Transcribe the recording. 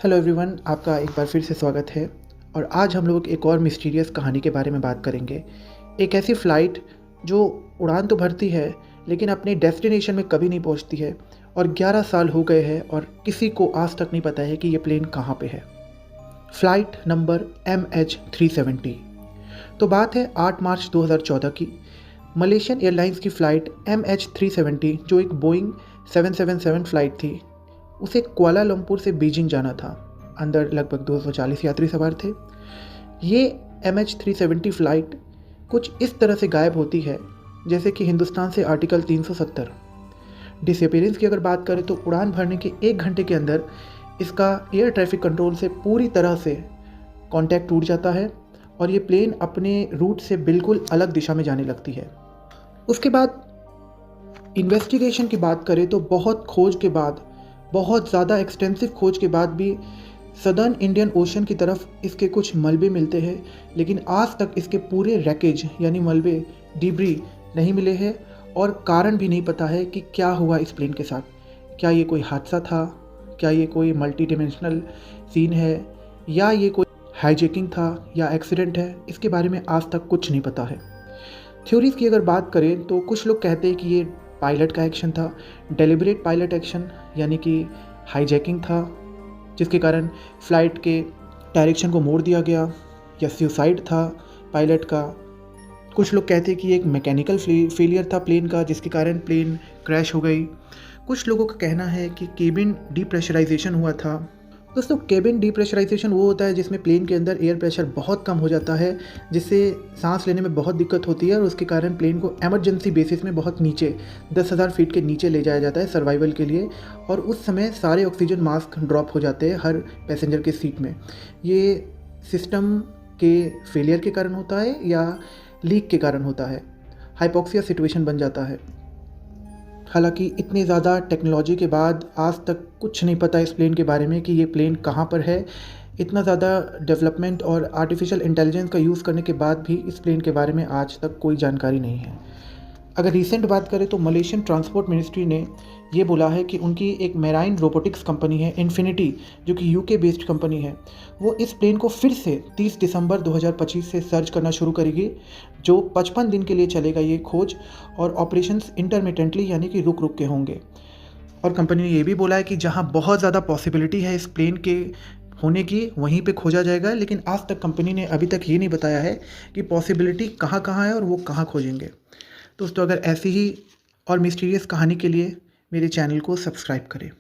Hello everyone, आपका एक बार फिर से स्वागत है। और आज हम लोग एक और मिस्टीरियस कहानी के बारे में बात करेंगे। एक ऐसी फ़्लाइट जो उड़ान तो भरती है लेकिन अपने डेस्टिनेशन में कभी नहीं पहुंचती है, और 11 साल हो गए हैं और किसी को आज तक नहीं पता है कि ये प्लेन कहाँ पे है। Flight number MH370। तो बात है 8 मार्च 2014 की। मलेशियन एयरलाइंस की फ़्लाइट MH370 जो एक बोइंग 777 फ़्लाइट थी, उसे कुआलालंपुर से बीजिंग जाना था। अंदर लगभग 240 यात्री सवार थे। ये MH370 फ़्लाइट कुछ इस तरह से गायब होती है जैसे कि हिंदुस्तान से आर्टिकल 370। डिसअपीयरेंस की अगर बात करें तो उड़ान भरने के 1 घंटे के अंदर इसका एयर ट्रैफिक कंट्रोल से पूरी तरह से कांटेक्ट टूट जाता है और ये प्लेन अपने रूट से बिल्कुल अलग दिशा में जाने लगती है। उसके बाद इन्वेस्टिगेशन की बात करें तो बहुत खोज के बाद, बहुत ज़्यादा एक्सटेंसिव खोज के बाद भी सदर्न इंडियन ओशन की तरफ इसके कुछ मलबे मिलते हैं, लेकिन आज तक इसके पूरे रैकेज यानी मलबे डिब्री नहीं मिले हैं और कारण भी नहीं पता है कि क्या हुआ इस प्लेन के साथ। क्या ये कोई हादसा था, क्या ये कोई मल्टी डिमेंशनल सीन है, या ये कोई हाईजैकिंग था या एक्सीडेंट है, इसके बारे में आज तक कुछ नहीं पता है। थ्योरीज़ की अगर बात करें तो कुछ लोग कहते हैं कि ये पायलट का एक्शन था, डेलिबरेट पायलट एक्शन, यानी कि हाईजैकिंग था जिसके कारण फ़्लाइट के डायरेक्शन को मोड़ दिया गया, या सुसाइड था पायलट का। कुछ लोग कहते हैं कि एक मैकेनिकल फेलियर था प्लेन का जिसके कारण प्लेन क्रैश हो गई। कुछ लोगों का कहना है कि केबिन डीप्रेशराइजेशन हुआ था। दोस्तों, केबिन डीप्रेशराइजेशन वो होता है जिसमें प्लेन के अंदर एयर प्रेशर बहुत कम हो जाता है, जिससे सांस लेने में बहुत दिक्कत होती है और उसके कारण प्लेन को एमरजेंसी बेसिस में बहुत नीचे 10,000 फीट के नीचे ले जाया जाता है सर्वाइवल के लिए। और उस समय सारे ऑक्सीजन मास्क ड्रॉप हो जाते हैं हर पैसेंजर के सीट में। ये सिस्टम के फेलियर के कारण होता है या लीक के कारण होता है। हाइपोक्सिया सिचुएशन बन जाता है। हालांकि इतनी ज़्यादा टेक्नोलॉजी के बाद आज तक कुछ नहीं पता इस प्लेन के बारे में कि ये प्लेन कहाँ पर है। इतना ज़्यादा डेवलपमेंट और आर्टिफिशियल इंटेलिजेंस का यूज़ करने के बाद भी इस प्लेन के बारे में आज तक कोई जानकारी नहीं है। अगर रीसेंट बात करें तो मलेशियन ट्रांसपोर्ट मिनिस्ट्री ने ये बोला है कि उनकी एक मैराइन रोबोटिक्स कंपनी है इन्फिनिटी, जो कि यूके बेस्ड कंपनी है, वो इस प्लेन को फिर से 30 दिसंबर 2025 से सर्च करना शुरू करेगी, जो 55 दिन के लिए चलेगा ये खोज, और ऑपरेशंस इंटरमिटेंटली यानी कि रुक रुक के होंगे। और कंपनी ने ये भी बोला है कि जहाँ बहुत ज़्यादा पॉसिबिलिटी है इस प्लेन के होने की, वहीं पे खोजा जाएगा, लेकिन आज तक कंपनी ने अभी तक ये नहीं बताया है कि पॉसिबिलिटी कहाँ कहाँ है और वो कहाँ खोजेंगे। दोस्तों, अगर ऐसी ही और मिस्टीरियस कहानी के लिए मेरे चैनल को सब्सक्राइब करें।